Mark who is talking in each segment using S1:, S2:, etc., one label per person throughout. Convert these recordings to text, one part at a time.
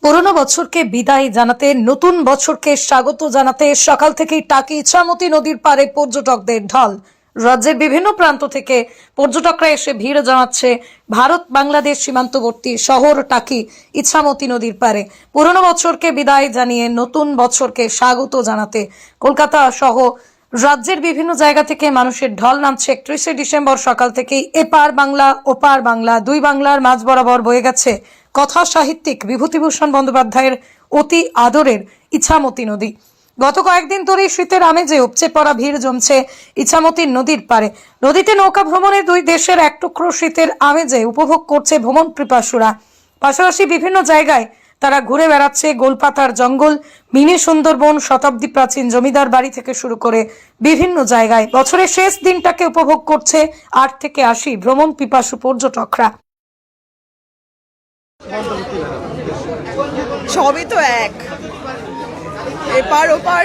S1: পুরনো বছরকে বিদায় জানাতে নতুন বছরকে স্বাগত জানাতে সকাল থেকেই টাকি ইছামতি নদীর পাড়ে পর্যটকদের ঢল। রাজ্যের বিভিন্ন প্রান্ত থেকে পর্যটকরা এসে ভিড় জমাচ্ছে ভারত বাংলাদেশ সীমান্তবর্তী শহর টাকি ইছামতি নদীর পাড়ে পুরনো বছরকে বিদায় জানিয়ে নতুন বছরকে স্বাগত জানাতে। কলকাতা সহ রাজ্যের বিভিন্ন জায়গা থেকে মানুষের ঢল নামছে। 31শে ডিসেম্বর সকাল থেকেই এপার বাংলা ওপার বাংলা দুই বাংলার মাঝ বরাবর বয়ে গেছে কথা সাহিত্যিক বিভূতিভূষণ বন্দ্যোপাধ্যায়ের অতি আদরের ইছামতি নদী। গত কয়েকদিন ধরেই শীতের আমেজে উপচে পড়া ভিড় জমছে ইছামতি নদীর পাড়ে। নদীতে নৌকা ভ্রমণে দুই দেশের এক টুকরো শীতের আমেজে উপভোগ করছে ভ্রমণ পিপাসুরা। পাশাপাশি বিভিন্ন জায়গায় তারা ঘুরে বেড়াচ্ছে গোলপাতার জঙ্গল, মিনি সুন্দরবন, শতাব্দী প্রাচীন জমিদার বাড়ি থেকে শুরু করে বিভিন্ন জায়গায় বছরের শেষ দিনটাকে উপভোগ করছে 8 থেকে 80 ভ্রমণ পিপাসু পর্যটকরা।
S2: সবই তো এক, এপার ওপার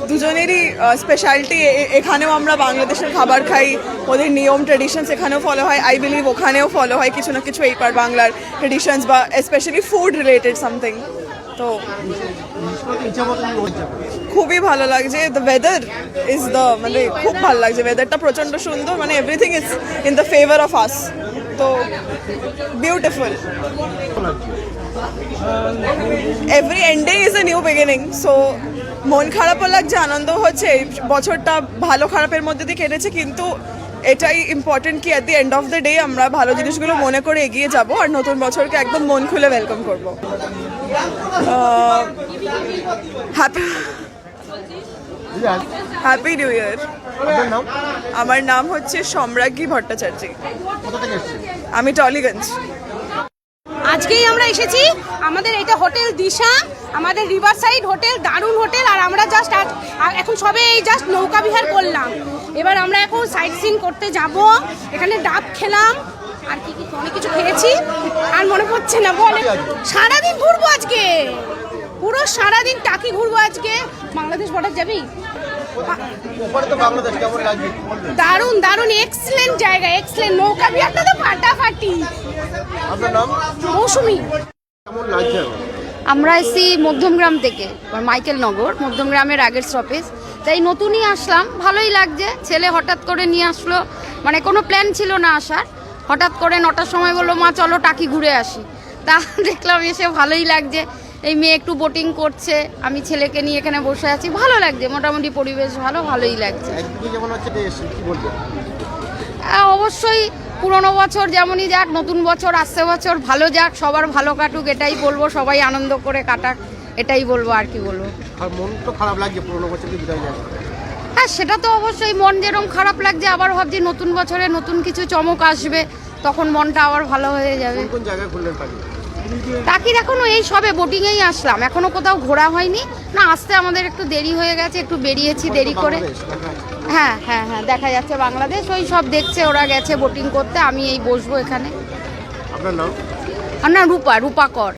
S2: দুজনেরই স্পেশালিটি। এখানেও আমরা বাংলাদেশের খাবার খাই, ওদের নিয়ম ট্রেডিশনস এখানেও ফলো হয়, আই বিলিভ ওখানেও ফলো হয় কিছু না কিছু এইপার বাংলার ট্রেডিশনস বা স্পেশালি ফুড রিলেটেড সামথিং। তো খুবই ভালো লাগছে। দ্য ওয়েদার ইজ মানে খুব ভালো লাগছে, ওয়েদারটা প্রচণ্ড সুন্দর, মানে everything is in the favour of us. তো beautiful. Every ending is a new beginning. So মন খারাপও লাগছে, আনন্দ হচ্ছে। বছরটা ভালো খারাপের মধ্যে দিয়ে কেটেছে, কিন্তু এটাই ইম্পর্টেন্ট কি at the end of the day আমরা ভালো জিনিসগুলো মনে করে এগিয়ে যাব আর নতুন বছরকে একদম মন খুলে ওয়েলকাম করব। Happy new year. আমার নাম হচ্ছে সম্রাজ্ঞী ভট্টাচার্য। আমি টলিগঞ্জ।
S3: আজকেই আমরা এসেছি, আমাদের এটা হোটেল দিশা, আমাদের রিভার সাইড হোটেল, দারুণ হোটেল। আর আমরা জাস্ট এখন সবে এই জাস্ট নৌকা বিহার করলাম, এবার আমরা এখন সাইট সিন করতে যাব। এখানে ডাব খেলাম আর কি কি অনেক কিছু খেয়েছি, আর মনে পড়ছে না। বলে সারাদিন ঘুরবো আজকে, পুরো সারাদিন টাকি ঘুরবো আজকে। বাংলাদেশ বর্ডার যাবি? দারুণ দারুণ, এক্সেলেন্ট জায়গা, এক্সেলেন্ট। নৌকা বিহারটা তো ফাটাফাটি। মৌসুমি।
S4: আমরা এসেছি মধ্যমগ্রাম থেকে, মাইকেল নগর মধ্যমগ্রামের আগের স্টপেজ। তাই নতুনই আসলাম, ভালোই লাগছে। ছেলে হঠাৎ করে নিয়ে আসলো, মানে কোনো প্ল্যান ছিল না আসার। হঠাৎ করে 9টার সময় বললো মা চলো টাকি ঘুরে আসি। তা দেখলাম এসে ভালোই লাগছে। এই মেয়ে একটু বোটিং করছে, আমি ছেলেকে নিয়ে এখানে বসে আছি, ভালো লাগছে। মোটামুটি পরিবেশ ভালোই লাগছে। অবশ্যই পুরনো বছর যেমনই যাক, নতুন বছর আসছে, বছর ভালো যাক, সবার ভালো কাটুক, এটাই বলবো। সবাই আনন্দ করে কাটাক, এটাই বলবো। আর কি বলবো।
S5: আর মন তো খারাপ লাগছে পুরনো বছরকে বিদায় জানাতে।
S4: হ্যাঁ, সেটা তো অবশ্যই। মন যেরকম খারাপ লাগছে, আবার ভাবছি নতুন বছরে নতুন কিছু চমক আসবে, তখন মনটা আবার ভালো হয়ে যাবে।
S5: কোন জায়গায় ঘুরলেন
S4: টাকির এখনো এই সবে বোটিংয়েই আসলাম, এখনো কোথাও ঘোরা হয়নি। না, আসতে আমাদের একটু দেরি হয়ে গেছে, একটু বেরিয়েছি দেরি করে। হ্যাঁ হ্যাঁ হ্যাঁ, দেখা যাচ্ছে বাংলাদেশ, ওই সব দেখছে, ওরা গেছে বোটিং করতে, আমি এই বসবো এখানে।
S5: আপনার নাম?
S4: আমার নাম রূপা কর।